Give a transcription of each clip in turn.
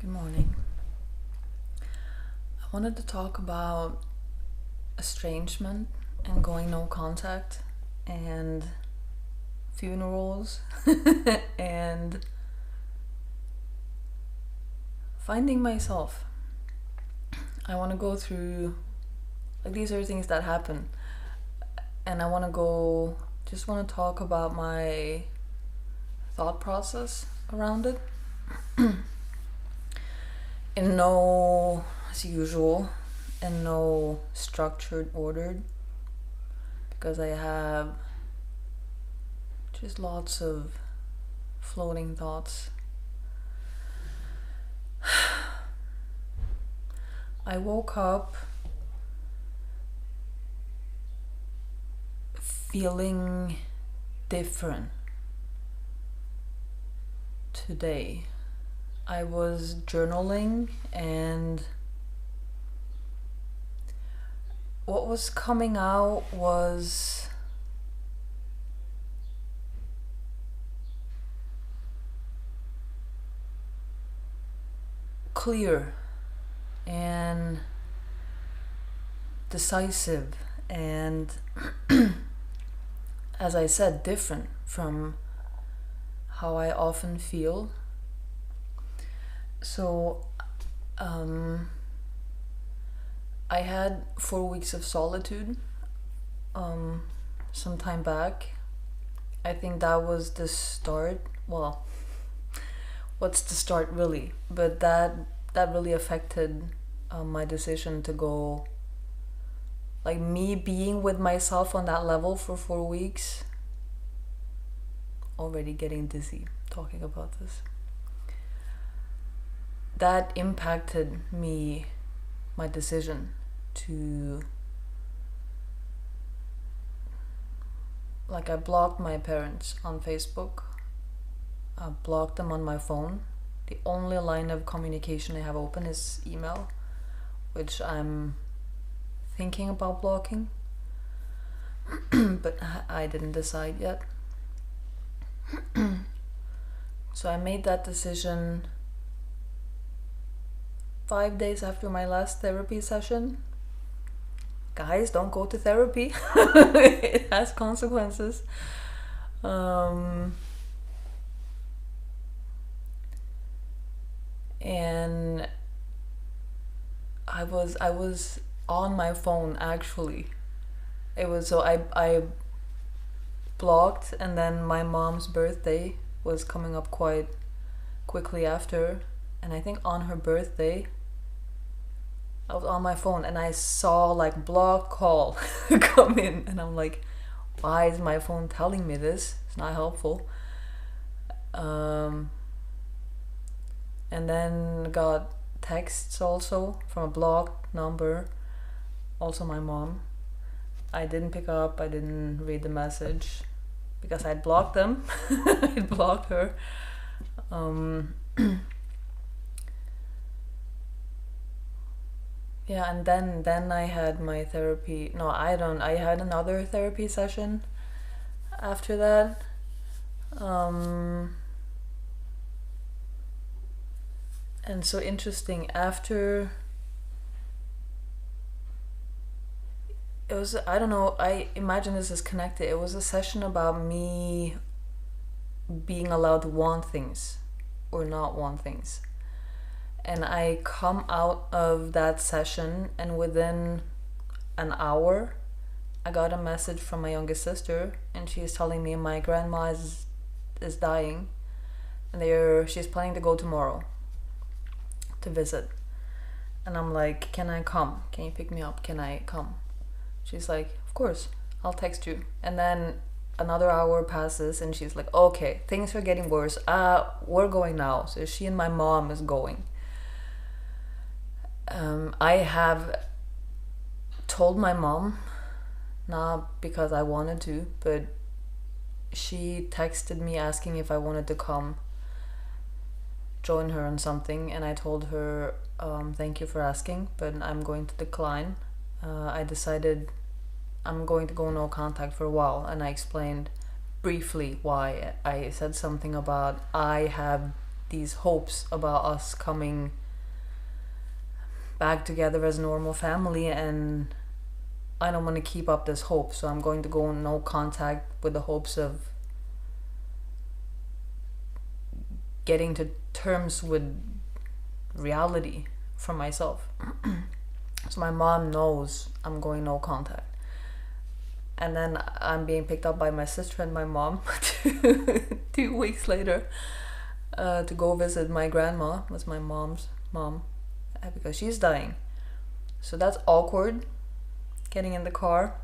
Good morning. I wanted to talk about estrangement and going no contact and funerals and finding myself. I want to go through, like, these are things that happen, and I want to just want to talk about my thought process around it. In no, as usual, in no structured order, because I have just lots of floating thoughts. I woke up feeling different today. I was journaling, and what was coming out was clear and decisive and as I said, different from how I often feel. So I had 4 weeks of solitude some time back. I think that was the start. Well, what's the start really? But that really affected my decision to go. Like, me being with myself on that level for 4 weeks. Already getting dizzy talking about this. That impacted me, my decision to, like, I blocked my parents on Facebook. I blocked them on my phone. The only line of communication I have open is email, which I'm thinking about blocking, but I didn't decide yet. So I made that decision 5 days after my last therapy session. Guys, don't go to therapy. It has consequences. And I was on my phone, actually. It was so I blocked, and then my mom's birthday was coming up quite quickly after, and I think on her birthday I was on my phone and I saw, like, block call come in, and I'm like, why is my phone telling me this? It's not helpful. And then got texts also from a blocked number, also my mom. I didn't pick up, I didn't read the message because I'd blocked them. I'd blocked her. Yeah, and then I had my therapy. No, I had another therapy session after that. And so interesting, after it was, I don't know, I imagine this is connected. It was a session about me being allowed to want things or not want things. And I come out of that session, and within an hour I got a message from my youngest sister, and she's telling me my grandma is dying, and she's planning to go tomorrow to visit. And I'm like, can I come? Can you pick me up? Can I come? She's like, of course, I'll text you. And then another hour passes, and she's like, okay, things are getting worse. We're going now. So she and my mom is going. I have told my mom, not because I wanted to, but she texted me asking if I wanted to come join her on something, and I told her, thank you for asking, but I'm going to decline. I decided I'm going to go no contact for a while, and I explained briefly why. I said something about I have these hopes about us coming back together as a normal family, and I don't want to keep up this hope, so I'm going to go in no contact with the hopes of getting to terms with reality for myself. So my mom knows I'm going no contact. And then I'm being picked up by my sister and my mom 2 weeks later to go visit my grandma. That's my mom's mom, because she's dying. So that's awkward. Getting in the car.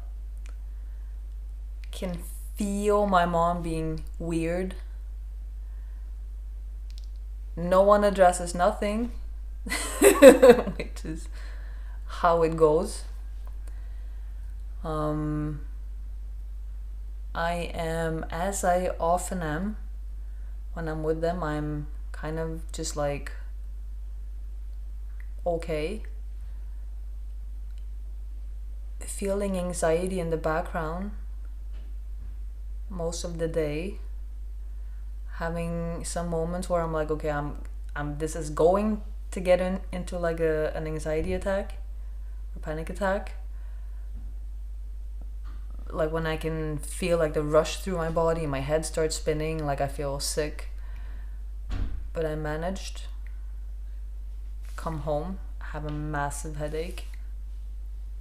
Can feel my mom being weird. No one addresses nothing, which is how it goes. I am, as I often am when I'm with them, I'm kind of just like okay. Feeling anxiety in the background most of the day. Having some moments where I'm like, okay, I'm this is going to get into like an anxiety attack or panic attack. Like when I can feel like the rush through my body, my head starts spinning, like I feel sick. But I managed. Come home, have a massive headache.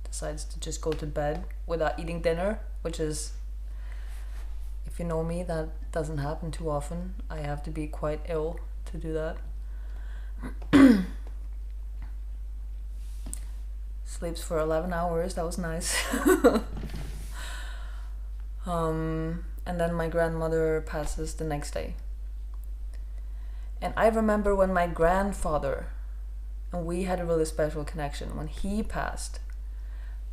Decides to just go to bed without eating dinner, which is, if you know me, that doesn't happen too often. I have to be quite ill to do that. Sleeps for 11 hours, that was nice. And then my grandmother passes the next day. And I remember when my grandfather, and we had a really special connection, when he passed,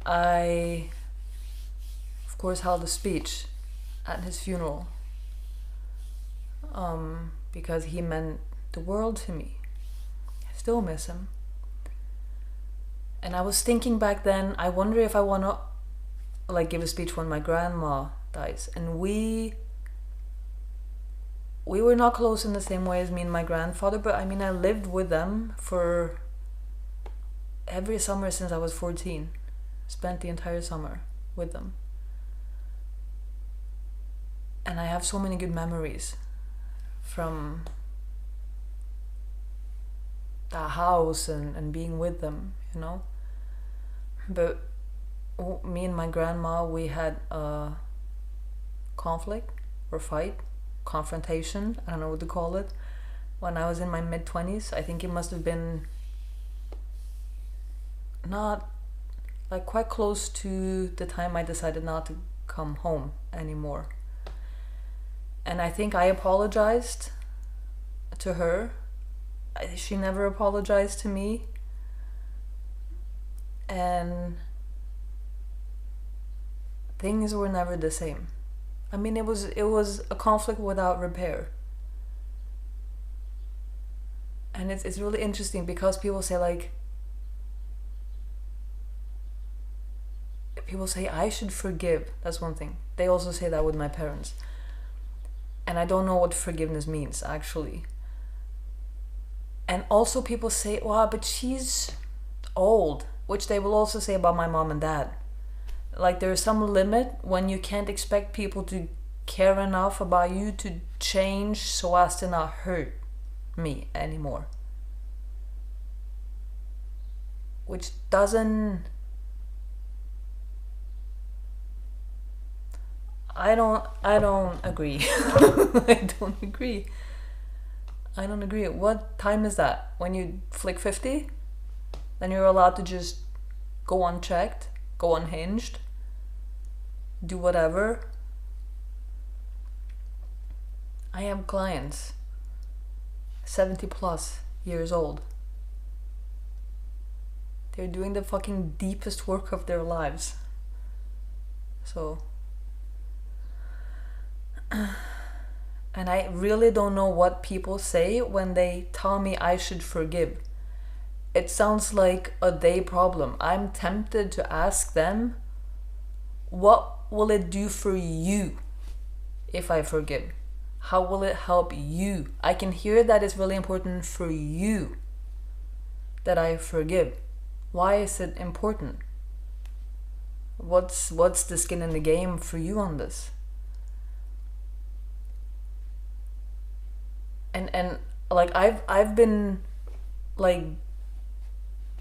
I, of course, held a speech at his funeral, because he meant the world to me. I still miss him. And I was thinking back then, I wonder if I want to like give a speech when my grandma dies. And we were not close in the same way as me and my grandfather, but I mean, I lived with them for every summer since I was 14. Spent the entire summer with them. And I have so many good memories from the house and being with them, you know. But me and my grandma, we had a conflict or fight, confrontation, I don't know what to call it, when I was in my mid-20s. I think it must have been not like quite close to the time I decided not to come home anymore. And I think I apologized to her. She never apologized to me. And things were never the same. I mean, it was a conflict without repair. And it's really interesting because people say I should forgive. That's one thing. They also say that with my parents. And I don't know what forgiveness means, actually. And also people say, wow, but she's old, which they will also say about my mom and dad. Like, there's some limit when you can't expect people to care enough about you to change so as to not hurt me anymore. Which doesn't... I don't agree. I don't agree. What time is that? When you flick 50? Then you're allowed to just go unchecked, go unhinged, do whatever. I have clients 70 plus years old. They're doing the fucking deepest work of their lives. So... And I really don't know what people say when they tell me I should forgive. It sounds like a they problem. I'm tempted to ask them, what will it do for you if I forgive? How will it help you? I can hear that it's really important for you that I forgive. Why is it important? What's the skin in the game for you on this? And like I've been like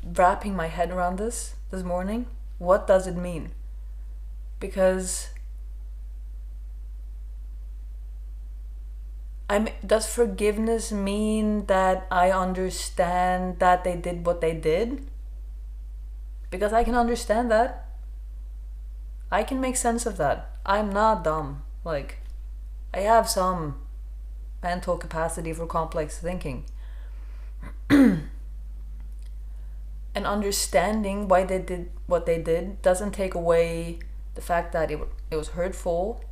wrapping my head around this morning. What does it mean? Because does forgiveness mean that I understand that they did what they did? Because I can understand that. I can make sense of that. I'm not dumb. Like, I have some mental capacity for complex thinking. And understanding why they did what they did doesn't take away the fact that it was hurtful.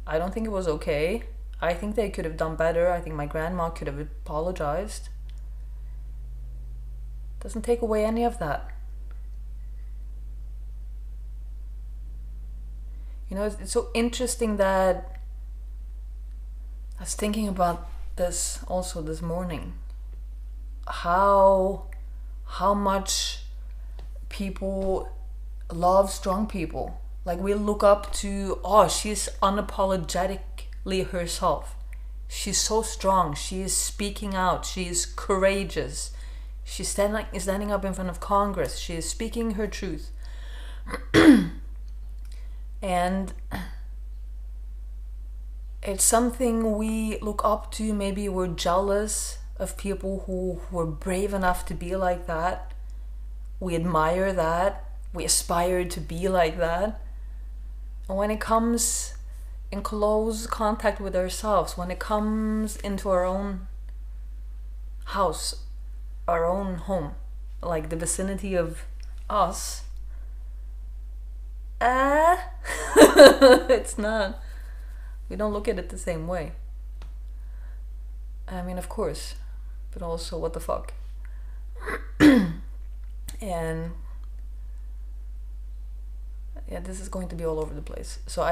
I don't think it was okay. I think they could have done better. I think my grandma could have apologized. Doesn't take away any of that. You know, it's so interesting that I was thinking about this also this morning. How much people love strong people. Like, we look up to, oh, she's unapologetically herself. She's so strong. She is speaking out. She is courageous. She's standing up in front of Congress. She is speaking her truth. And it's something we look up to. Maybe we're jealous of people who were brave enough to be like that. We admire that. We aspire to be like that. And when it comes in close contact with ourselves, when it comes into our own house, our own home, like the vicinity of us, it's not. We don't look at it the same way. I mean, of course, but also, what the fuck? And yeah, this is going to be all over the place. So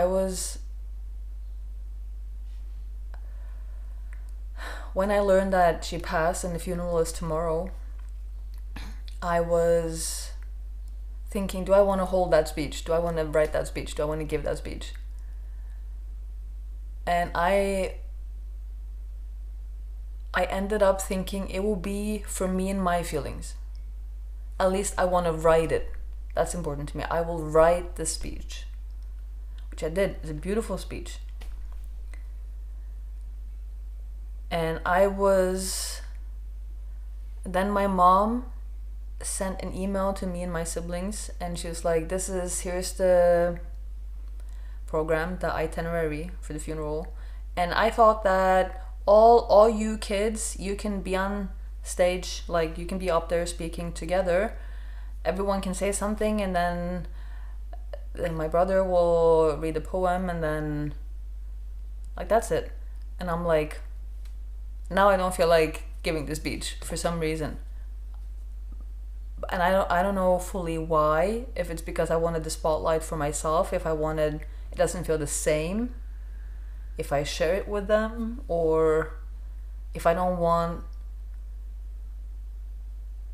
when I learned that she passed and the funeral is tomorrow, I was thinking, do I want to hold that speech? Do I want to write that speech? Do I want to give that speech? And I ended up thinking it will be for me and my feelings. At least I want to write it. That's important to me. I will write the speech, which I did. It's a beautiful speech. And then my mom sent an email to me and my siblings, and she was like, here's the program, the itinerary for the funeral. And I thought that all you kids, you can be on stage, like you can be up there speaking together. Everyone can say something, and then my brother will read a poem, and then like that's it. And I'm like, now I don't feel like giving this speech for some reason. And I don't know fully why, if it's because I wanted the spotlight for myself, if it doesn't feel the same if I share it with them, or if I don't want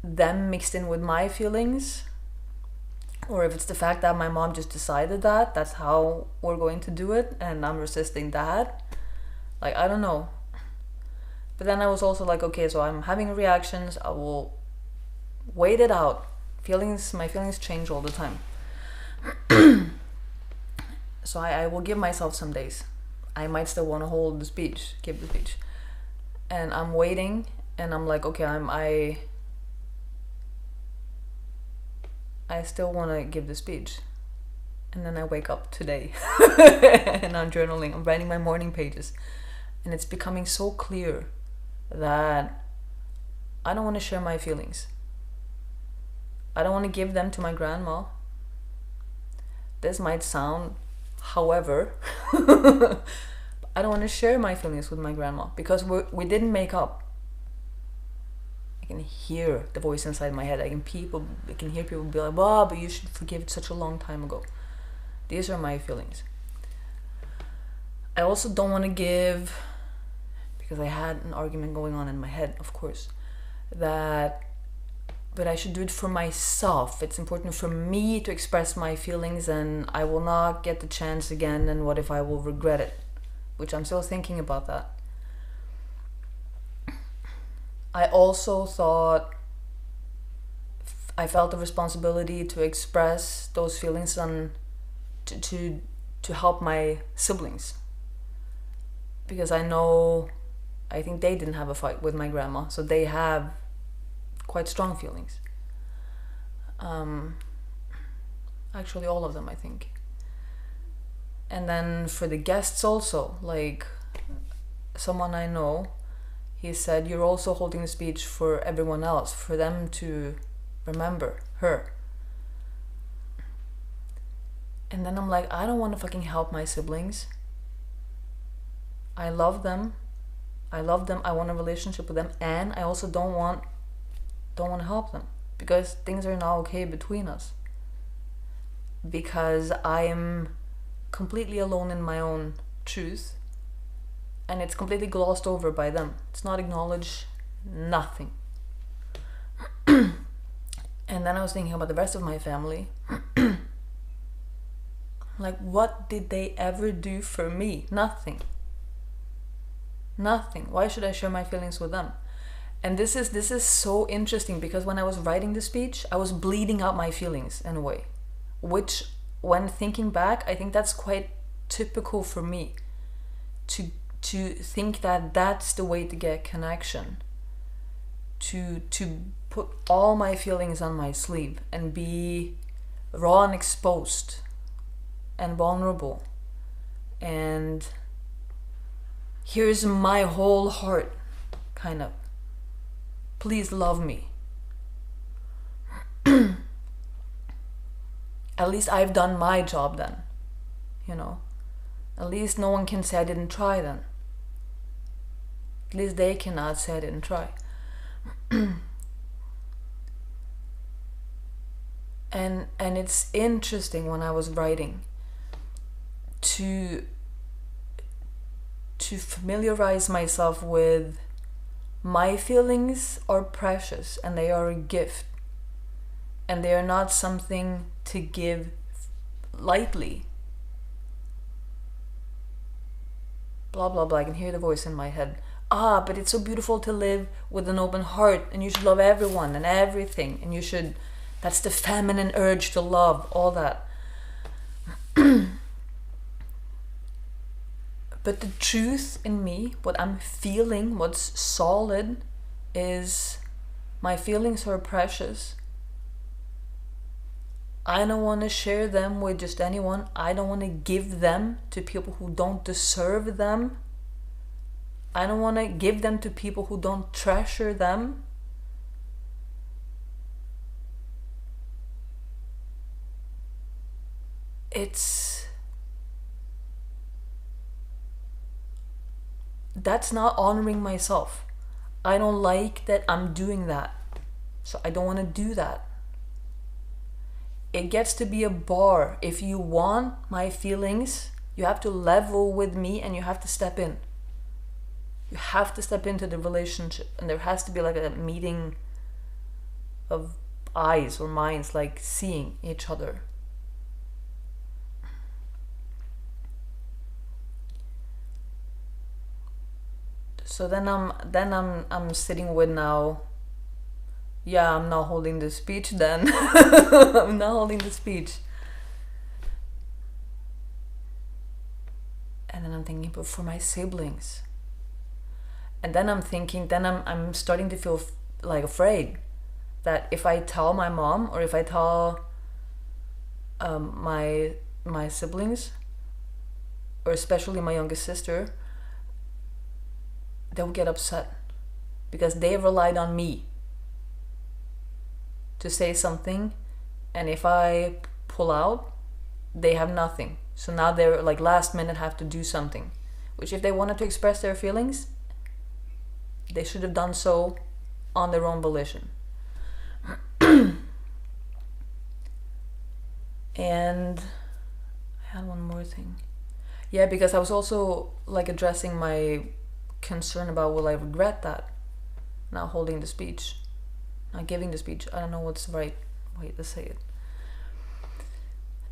them mixed in with my feelings, or if it's the fact that my mom just decided that that's how we're going to do it and I'm resisting that. Like, I don't know. But then I was also like, okay, so I'm having reactions, I will wait it out. My feelings change all the time. So I will give myself some days. I might still want to give the speech. And I'm waiting, and I'm like, okay, I still want to give the speech. And then I wake up today and I'm journaling, I'm writing my morning pages. And it's becoming so clear that I don't want to share my feelings. I don't want to give them to my grandma. This might sound, however, I don't want to share my feelings with my grandma because we didn't make up. I can hear the voice inside my head. I can hear people be like, "Wow, but you should forgive it such a long time ago." These are my feelings. I also don't want to give, because I had an argument going on in my head, of course, that but I should do it for myself. It's important for me to express my feelings, and I will not get the chance again, and what if I will regret it? Which I'm still thinking about that. I also thought I felt the responsibility to express those feelings and to help my siblings. Because I think they didn't have a fight with my grandma, so they have quite strong feelings. Actually, all of them, I think. And then for the guests also, like someone I know, he said, you're also holding a speech for everyone else, for them to remember her. And then I'm like, I don't want to fucking help my siblings. I love them. I want a relationship with them, and I also don't want to help them because things are not okay between us. Because I am completely alone in my own truth, and it's completely glossed over by them. It's not acknowledged, nothing. And then I was thinking about the rest of my family. Like, what did they ever do for me? Nothing. Why should I share my feelings with them? And this is so interesting, because when I was writing the speech, I was bleeding out my feelings in a way, which, when thinking back, I think that's quite typical for me, to think that that's the way to get connection, to put all my feelings on my sleeve and be raw and exposed and vulnerable, and here's my whole heart, kind of. Please love me. At least I've done my job then, At least no one can say I didn't try then. At least they cannot say I didn't try. And it's interesting when I was writing to familiarize myself with my feelings are precious and they are a gift, and they are not something to give lightly. Blah blah blah. I can hear the voice in my head. But it's so beautiful to live with an open heart, and you should love everyone and everything, and that's the feminine urge to love, all that. But the truth in me, what I'm feeling, what's solid, is my feelings are precious. I don't want to share them with just anyone. I don't want to give them to people who don't deserve them. I don't want to give them to people who don't treasure them. That's not honoring myself. I don't like that I'm doing that. So I don't want to do that. It gets to be a bar. If you want my feelings, you have to level with me, and you have to step in. You have to step into the relationship, and there has to be like a meeting of eyes or minds, like seeing each other. So then I'm sitting with now. Yeah, I'm not holding the speech then. I'm not holding the speech. And then I'm thinking, but for my siblings. And then I'm thinking, I'm starting to feel like afraid that if I tell my mom, or if I tell my siblings, or especially my youngest sister, they'll get upset because they relied on me to say something, and if I pull out, they have nothing. So now they're like last minute have to do something, which if they wanted to express their feelings, they should have done so on their own volition. And I had one more thing. Yeah, because I was also like addressing my concern about will I regret that, not holding the speech, not giving the speech. I don't know what's the right way to say it.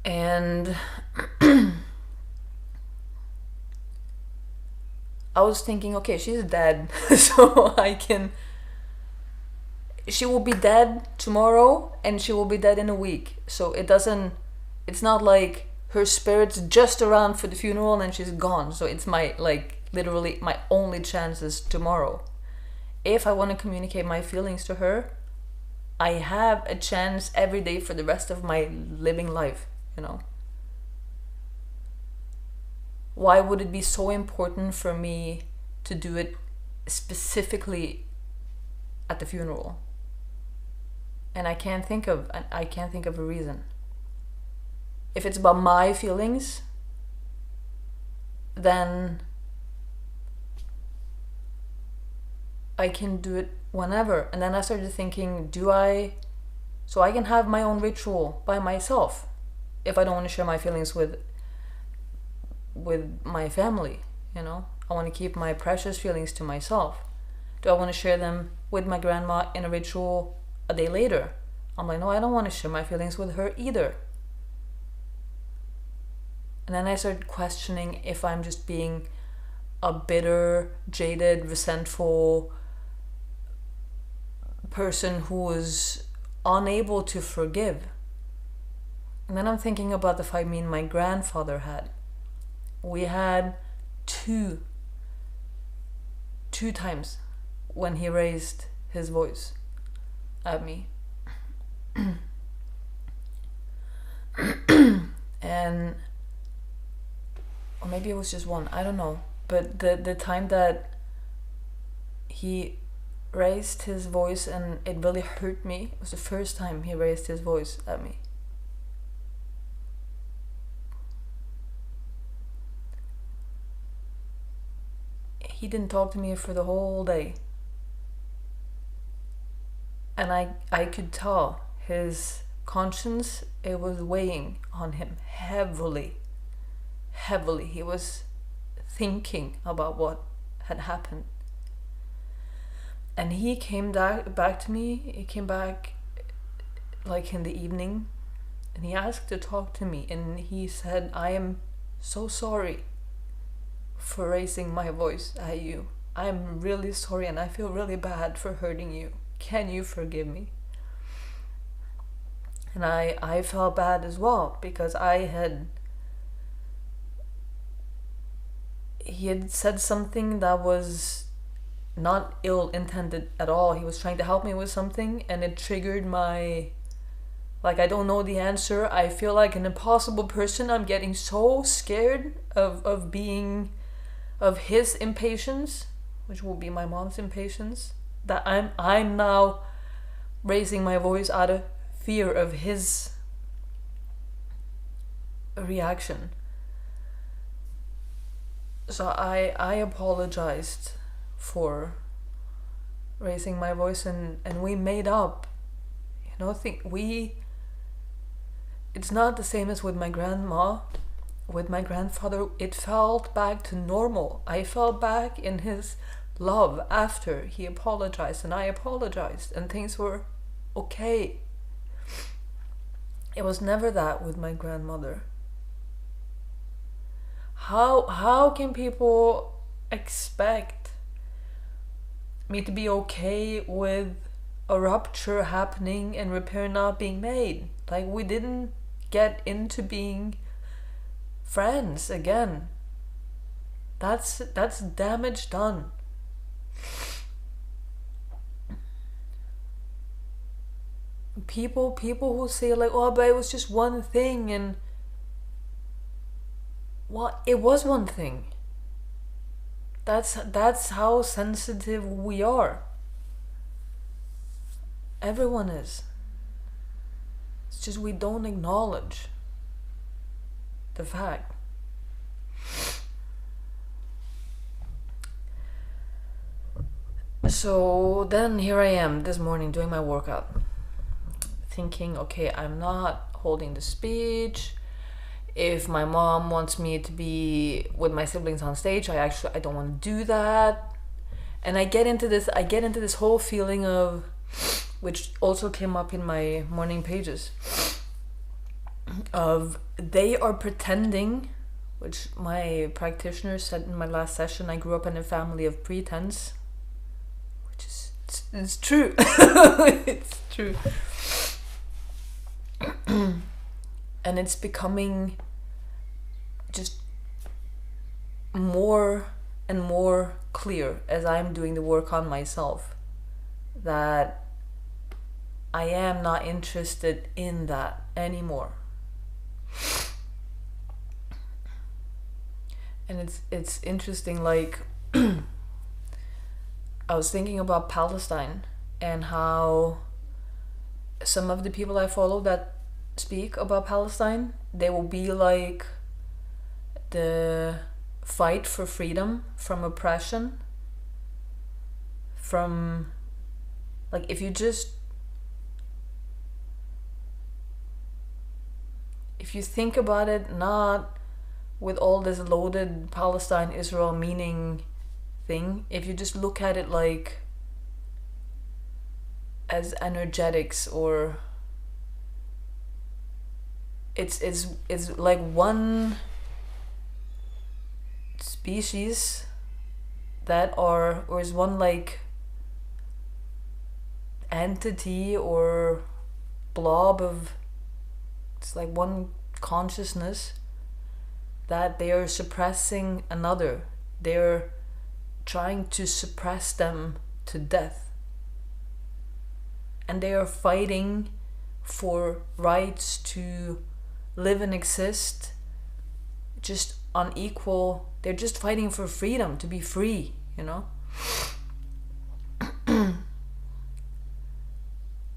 And I was thinking, okay, she's dead, so she will be dead tomorrow and she will be dead in a week. So it's not like her spirit's just around for the funeral and then she's gone. So it's literally my only chance is tomorrow. If I want to communicate my feelings to her, I have a chance every day for the rest of my living life, you know? Why would it be so important for me to do it specifically at the funeral? And I can't think of a reason. If it's about my feelings, then I can do it whenever. And then I started thinking, so I can have my own ritual by myself if I don't want to share my feelings with my family, you know? I want to keep my precious feelings to myself. Do I want to share them with my grandma in a ritual a day later? I'm like, no, I don't want to share my feelings with her either. And then I started questioning if I'm just being a bitter, jaded, resentful person who is unable to forgive. And then I'm thinking about the fight me and my grandfather had. We had two times when he raised his voice at me. And or maybe it was just one, I don't know. But the time that he raised his voice and it really hurt me, it was the first time he raised his voice at me. He didn't talk to me for the whole day. And I could tell his conscience, it was weighing on him heavily. He was thinking about what had happened. And he came back to me. He came back like in the evening and he asked to talk to me. And he said, I am so sorry for raising my voice at you. I'm really sorry and I feel really bad for hurting you. Can you forgive me? And I felt bad as well because he had said something that was not ill intended at all. He was trying to help me with something and it triggered my, I don't know the answer. I feel like an impossible person. I'm getting so scared of his impatience, which will be my mom's impatience, that I'm now raising my voice out of fear of his reaction. So I apologized for raising my voice and we made up. You know, it's not the same as with my grandma. With my grandfather, it felt back to normal. I felt back in his love after he apologized and I apologized and things were okay. It was never that with my grandmother. How can people expect me to be okay with a rupture happening and repair not being made? Like, we didn't get into being friends again. That's damage done. People who say like, oh, but it was just one thing, and what, it was one thing. That's how sensitive we are. Everyone is. It's just we don't acknowledge the fact. So then here I am this morning doing my workout, thinking, okay, I'm not holding the speech. If my mom wants me to be with my siblings on stage, I don't want to do that. And I get into this whole feeling of, which also came up in my morning pages, of they are pretending, which my practitioner said in my last session, I grew up in a family of pretense, which is it's true. It's true. And it's becoming just more and more clear as I'm doing the work on myself that I am not interested in that anymore. And it's interesting, like I was thinking about Palestine and how some of the people I follow that speak about Palestine, they will be like the fight for freedom from oppression, from, like, if you think about it, not with all this loaded Palestine Israel meaning thing, if you just look at it like as energetics, or it's like one species that are, or is one like entity or blob of, it's like one consciousness that they are suppressing another. They're trying to suppress them to death. And they are fighting for rights to live and exist just on equal, they're just fighting for freedom, to be free, you know?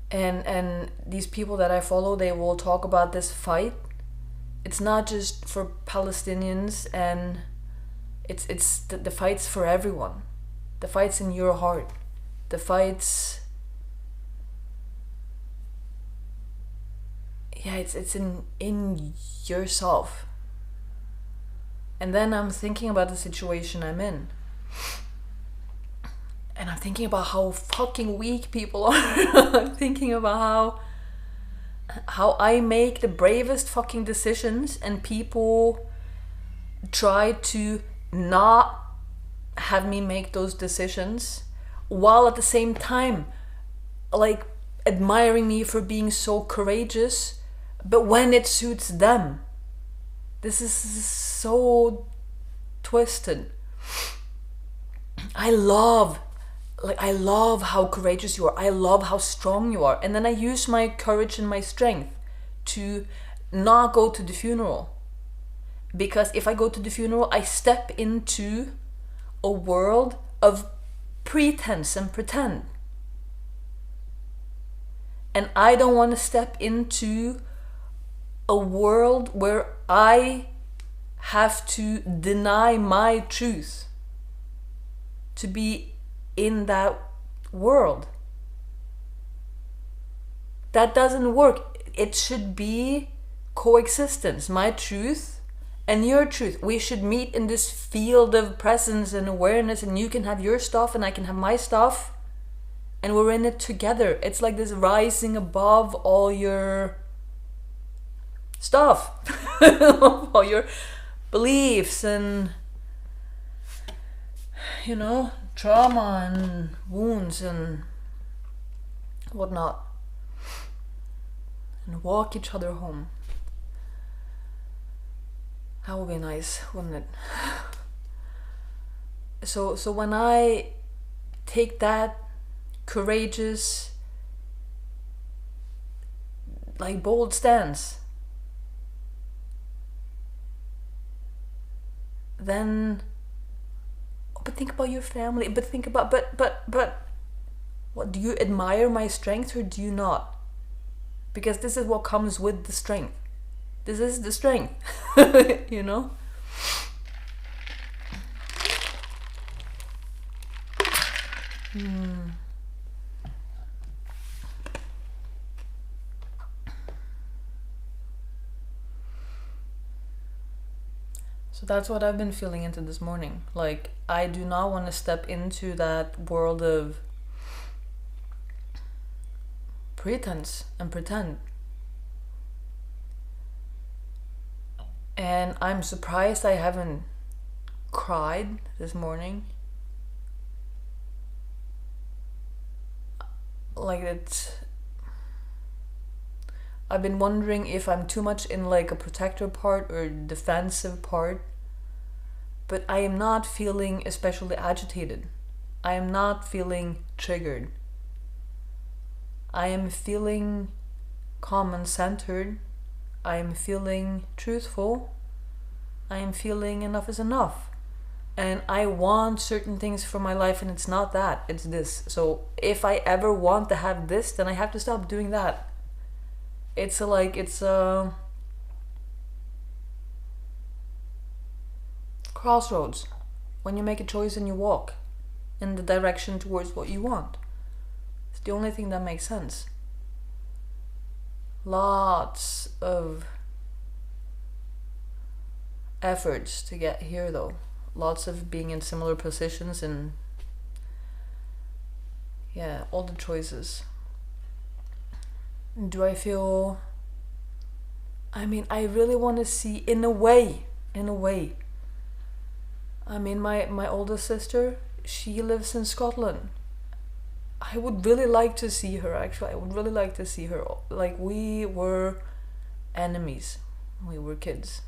And these people that I follow, they will talk about this fight. It's not just for Palestinians, and it's the fight's for everyone. The fight's in your heart. The fight's, yeah, it's in yourself. And then I'm thinking about the situation I'm in. And I'm thinking about how fucking weak people are. I'm thinking about how I make the bravest fucking decisions and people try to not have me make those decisions, while at the same time like admiring me for being so courageous, but when it suits them. This is so twisted. I love how courageous you are. I love how strong you are. And then I use my courage and my strength to not go to the funeral. Because if I go to the funeral, I step into a world of pretense and pretend. And I don't want to step into a world where I have to deny my truth to be in that world. That doesn't work. It should be coexistence. My truth and your truth. We should meet in this field of presence and awareness, and you can have your stuff and I can have my stuff, and we're in it together. It's like this rising above all your stuff, all your beliefs and, you know, trauma and wounds and whatnot, and walk each other home. That would be nice, wouldn't it? So when I take that courageous, like bold stance, then, but think about your family, but think about, but what, do you admire my strength or do you not? Because this is what comes with the strength. This is the strength, you know? So that's what I've been feeling into this morning. Like, I do not want to step into that world of pretense and pretend. And I'm surprised I haven't cried this morning. Like, I've been wondering if I'm too much in like a protector part or defensive part. But I am not feeling especially agitated. I am not feeling triggered. I am feeling calm and centered. I am feeling truthful. I am feeling enough is enough. And I want certain things for my life, and it's not that, it's this. So if I ever want to have this, then I have to stop doing that. It's a crossroads when you make a choice and you walk in the direction towards what you want. It's the only thing that makes sense. Lots of efforts to get here though. Lots of being in similar positions and yeah, all the choices. Do I feel, I mean, I really want to see in a way. I mean, my oldest sister, she lives in Scotland. I would really like to see her, actually. I would really like to see her. Like, we were enemies. We were kids.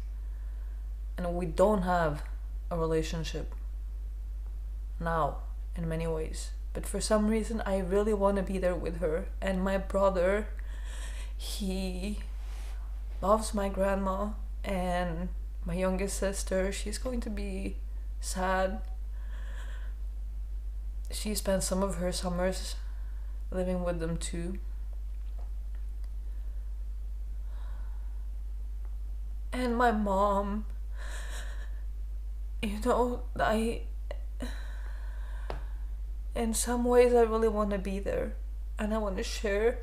And we don't have a relationship now, in many ways. But for some reason, I really want to be there with her. And my brother, he loves my grandma. And my youngest sister, she's going to be sad. She spent some of her summers living with them too. And my mom, you know, in some ways I really want to be there and I want to share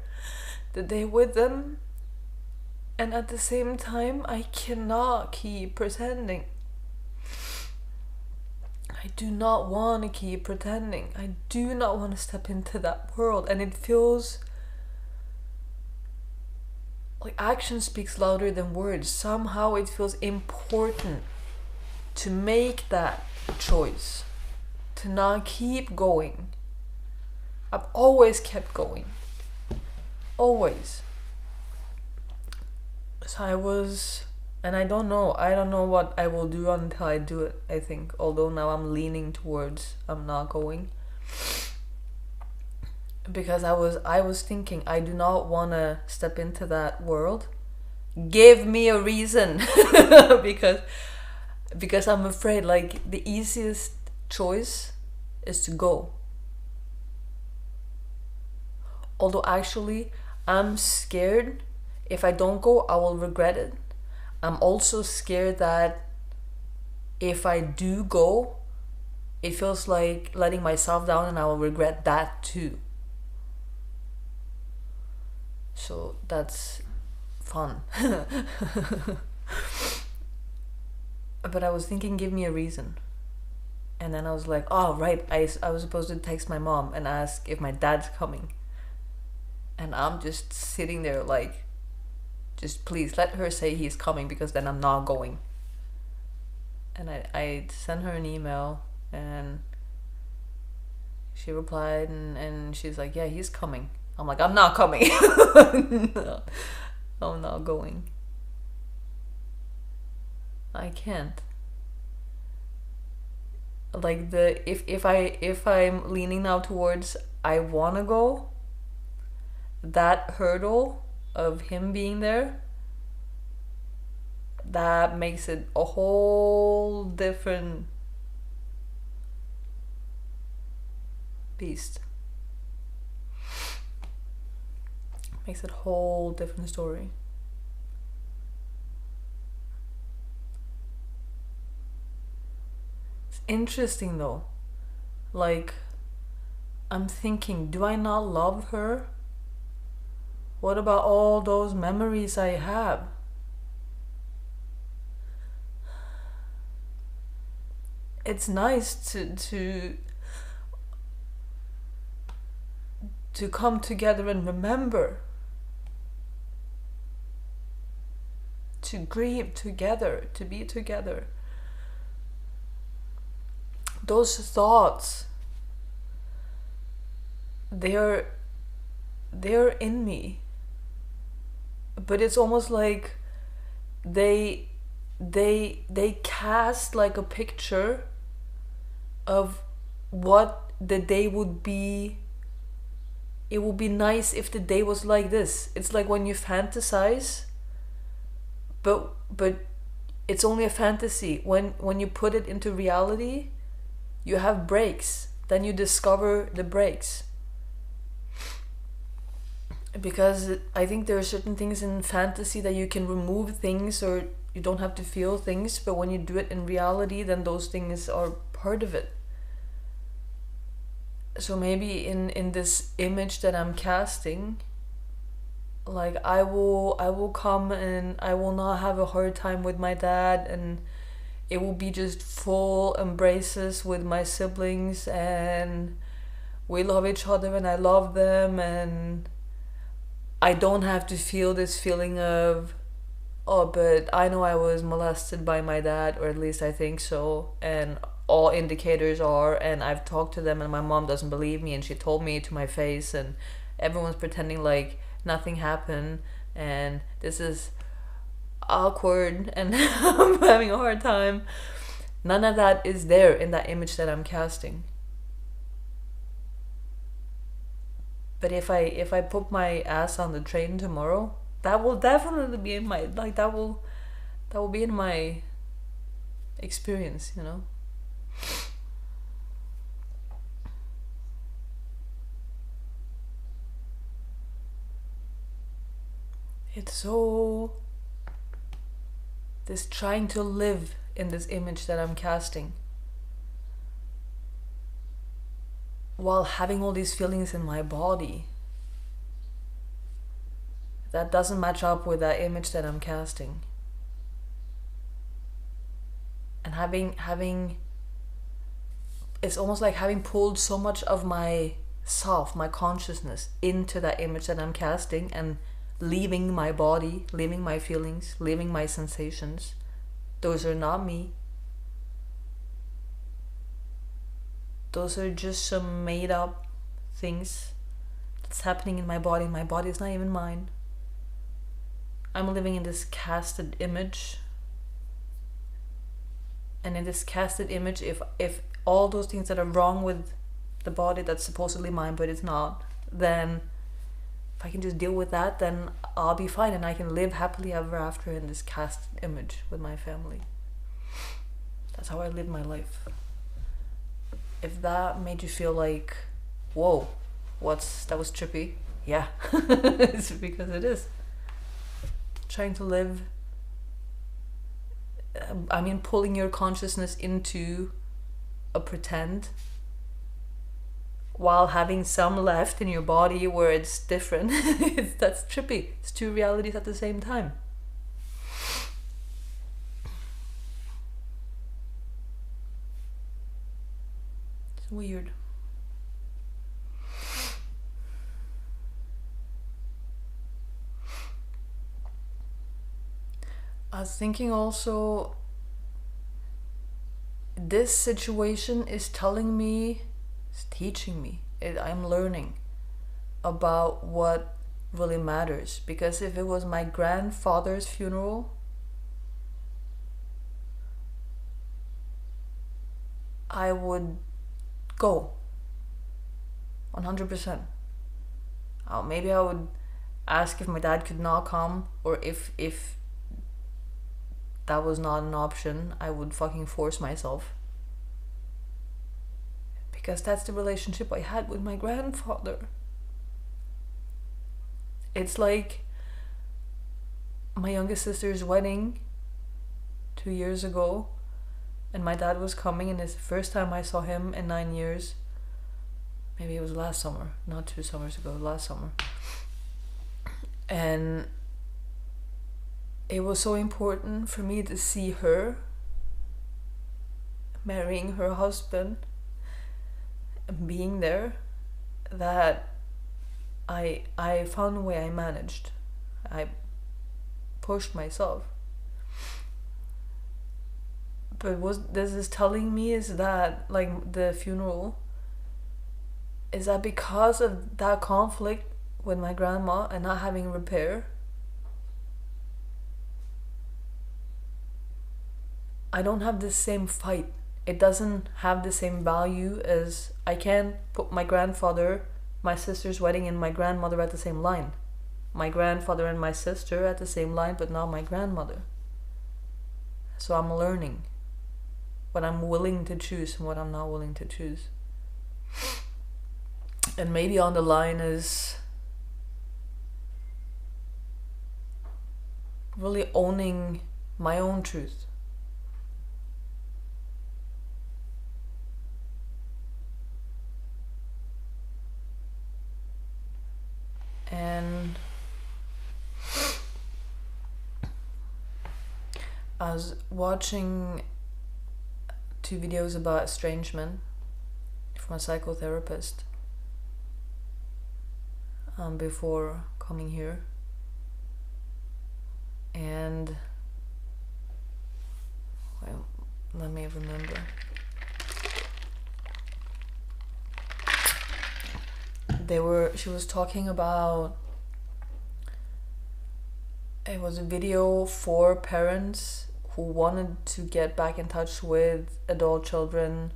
the day with them, and at the same time I cannot keep pretending. I do not want to keep pretending. I do not want to step into that world, and it feels like action speaks louder than words. Somehow it feels important to make that choice, to not keep going. I've always kept going. Always. So and I don't know what I will do until I do it, I think. Although now I'm leaning towards I'm not going. Because I was thinking, I do not want to step into that world. Give me a reason. because I'm afraid, like, the easiest choice is to go. Although actually I'm scared if I don't go, I will regret it. I'm also scared that if I do go, it feels like letting myself down and I will regret that too. So that's fun. But I was thinking, give me a reason. And then I was like, oh right, I was supposed to text my mom and ask if my dad's coming. And I'm just sitting there like, just please let her say he's coming, because then I'm not going. And I sent her an email and she replied and she's like, yeah, he's coming. I'm like, I'm not coming. No, I'm not going. I can't. Like, if I'm leaning now towards I wanna go, that hurdle of him being there, that makes it a whole different beast. Makes it a whole different story. It's interesting though. Like, I'm thinking, do I not love her? What about all those memories I have? it's nice to come together and remember, to grieve together, to be together. Those thoughts, they're in me, but it's almost like they cast like a picture of what the day would be. It would be nice if the day was like this. It's like when you fantasize, but it's only a fantasy. When you put it into reality, you have breaks. Then you discover the breaks. Because I think there are certain things in fantasy that you can remove things, or you don't have to feel things, but when you do it in reality, then those things are part of it. So maybe in this image that I'm casting, like I will come and I will not have a hard time with my dad, and it will be just full embraces with my siblings, and we love each other and I love them, and I don't have to feel this feeling of, oh, but I know I was molested by my dad, or at least I think so, and all indicators are, and I've talked to them and my mom doesn't believe me and she told me to my face, and everyone's pretending like nothing happened, and this is awkward and I'm having a hard time. None of that is there in that image that I'm casting. But if I put my ass on the train tomorrow, that will definitely be in my, like, that will be in my experience, you know. It's so, this trying to live in this image that I'm casting while having all these feelings in my body that doesn't match up with that image that I'm casting. And having it's almost like having pulled so much of my self, my consciousness, into that image that I'm casting, and leaving my body, leaving my feelings, leaving my sensations. Those are not me. Those are just some made up things that's happening in my body. My body is not even mine. I'm living in this casted image. And in this casted image, if all those things that are wrong with the body that's supposedly mine but it's not, then if I can just deal with that, then I'll be fine and I can live happily ever after in this cast image with my family. That's how I live my life. If that made you feel like, whoa, that was trippy, yeah, it's because it is. Trying to live, I mean, pulling your consciousness into a pretend while having some left in your body where it's different. That's trippy. It's two realities at the same time. It's weird. I was thinking also, this situation is telling me, it's teaching me, I'm learning about what really matters. Because if it was my grandfather's funeral, I would go 100%. Maybe I would ask if my dad could not come, or if that was not an option, I would fucking force myself. Because that's the relationship I had with my grandfather. It's like my youngest sister's wedding 2 years ago, and my dad was coming, and it's the first time I saw him in 9 years. Maybe it was last summer, not 2 summers ago, last summer. And it was so important for me to see her, marrying her husband and being there, that I found a way. I managed. I pushed myself. But what this is telling me is that, like, the funeral, is that because of that conflict with my grandma and not having repair, I don't have the same fight. It doesn't have the same value as I can't put my grandfather, my sister's wedding, and my grandmother at the same line. My grandfather and my sister at the same line, but not my grandmother. So I'm learning what I'm willing to choose and what I'm not willing to choose. And maybe on the line is really owning my own truth. And I was watching 2 videos about estrangement from a psychotherapist before coming here, and well, let me remember. She was talking about, it was a video for parents who wanted to get back in touch with adult children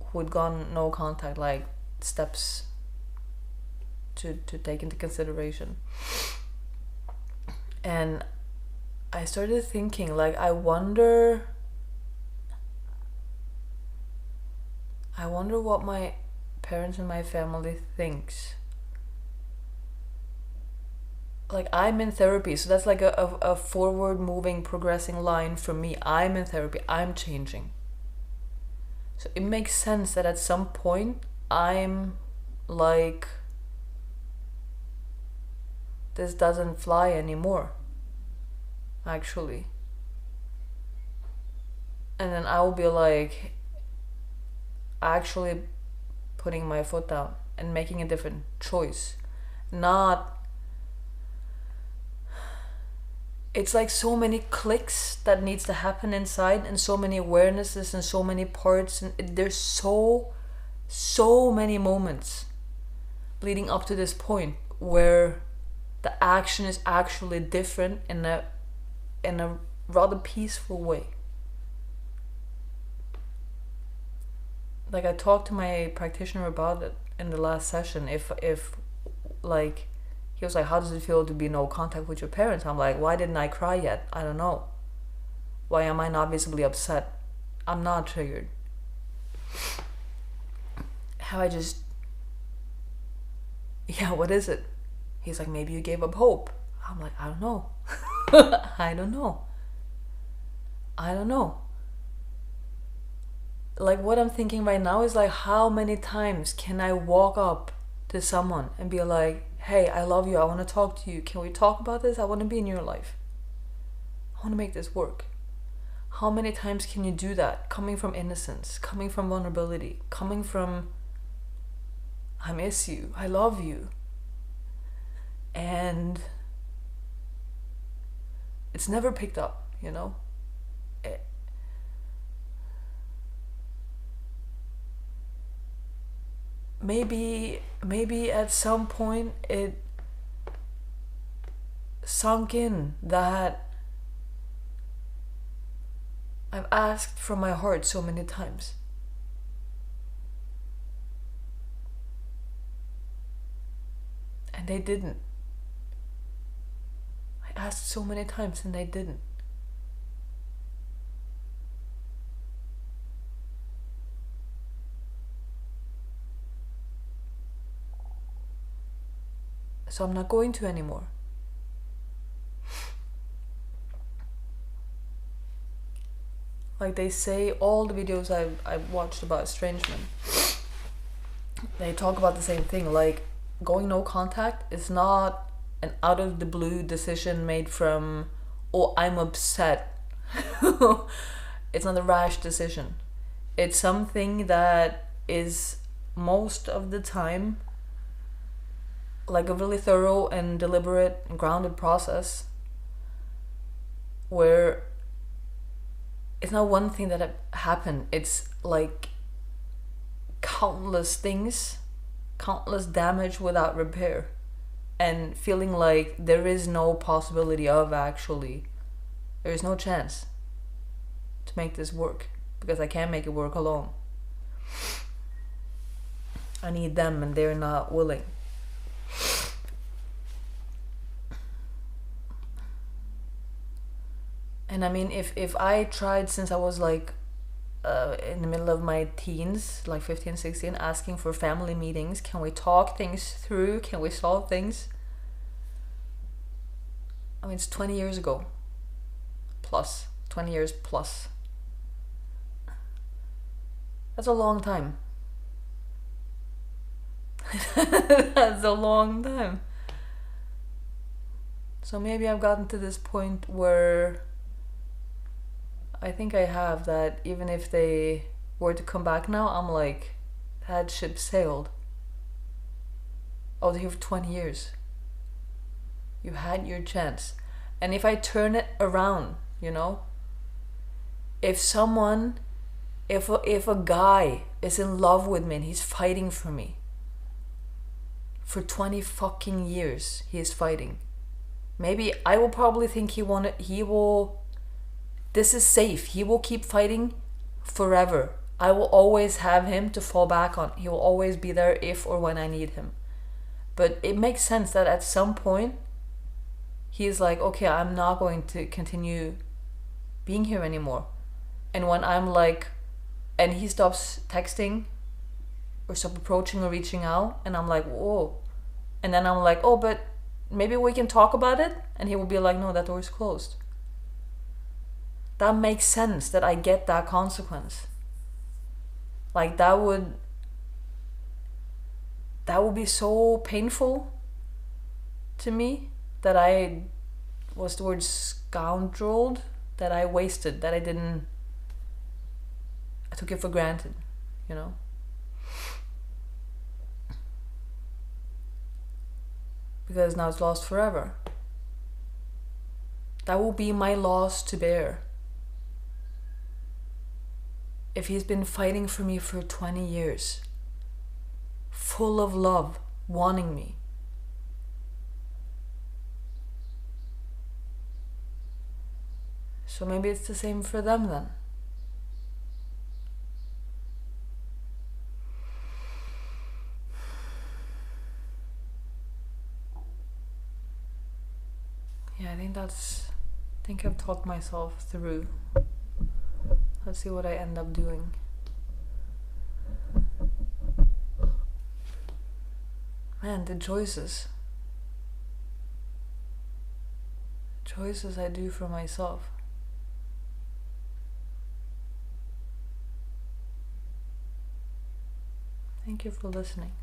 who had gone no contact, like steps to take into consideration. And I started thinking, like, I wonder what my parents and my family thinks. Like, I'm in therapy, so that's like a forward moving, progressing line for me. I'm in therapy, I'm changing. So it makes sense that at some point I'm like, this doesn't fly anymore, actually. And then I will be like, actually putting my foot down and making a different choice. It's like so many clicks that needs to happen inside, and so many awarenesses and so many parts, and there's so many moments leading up to this point where the action is actually different in a rather peaceful way. Like, I talked to my practitioner about it in the last session. If like, he was like, how does it feel to be no contact with your parents? I'm like, why didn't I cry yet? I don't know. Why am I not visibly upset? I'm not triggered. How I just, yeah, what is it? He's like, maybe you gave up hope. I'm like, I don't know. I don't know. Like, what I'm thinking right now is like, how many times can I walk up to someone and be like, hey, I love you, I want to talk to you, can we talk about this? I want to be in your life, I want to make this work. How many times can you do that, coming from innocence, coming from vulnerability, coming from, I miss you, I love you? And it's never picked up, you know? Maybe at some point it sunk in that I've asked from my heart so many times. And they didn't. I asked so many times and they didn't. So I'm not going to anymore. Like they say, all the videos I've watched about estrangement, they talk about the same thing. Like, going no contact is not an out of the blue decision made from, oh, I'm upset. It's not a rash decision. It's something that is most of the time like a really thorough and deliberate and grounded process where it's not one thing that happened, it's like countless things, countless damage without repair, and feeling like there is no possibility of actually, there is no chance to make this work because I can't make it work alone. I need them and they're not willing. And I mean, if I tried since I was like in the middle of my teens, like 15, 16, asking for family meetings, can we talk things through? Can we solve things? I mean, it's 20 years ago. Plus. 20 years plus. That's a long time. That's a long time. So maybe I've gotten to this point where I think I have that even if they were to come back now, I'm like, that ship sailed. I was here for 20 years. You had your chance. And if I turn it around, you know, if someone, if a guy is in love with me and he's fighting for me, for 20 fucking years he is fighting, maybe I will probably think he will, this is safe, he will keep fighting forever. I will always have him to fall back on. He will always be there if or when I need him. But it makes sense that at some point he's like, okay, I'm not going to continue being here anymore. And when I'm like, and he stops texting or stop approaching or reaching out, and I'm like, whoa. And then I'm like, oh, but maybe we can talk about it. And he will be like, no, that door is closed. That makes sense that I get that consequence. Like that would be so painful to me that I was the word scoundreled, that I wasted, that I took it for granted, you know? Because now it's lost forever. That will be my loss to bear. If he's been fighting for me for 20 years, full of love, wanting me. So maybe it's the same for them then. Yeah, I think I've talked myself through. Let's see what I end up doing. Man, the choices I do for myself. Thank you for listening.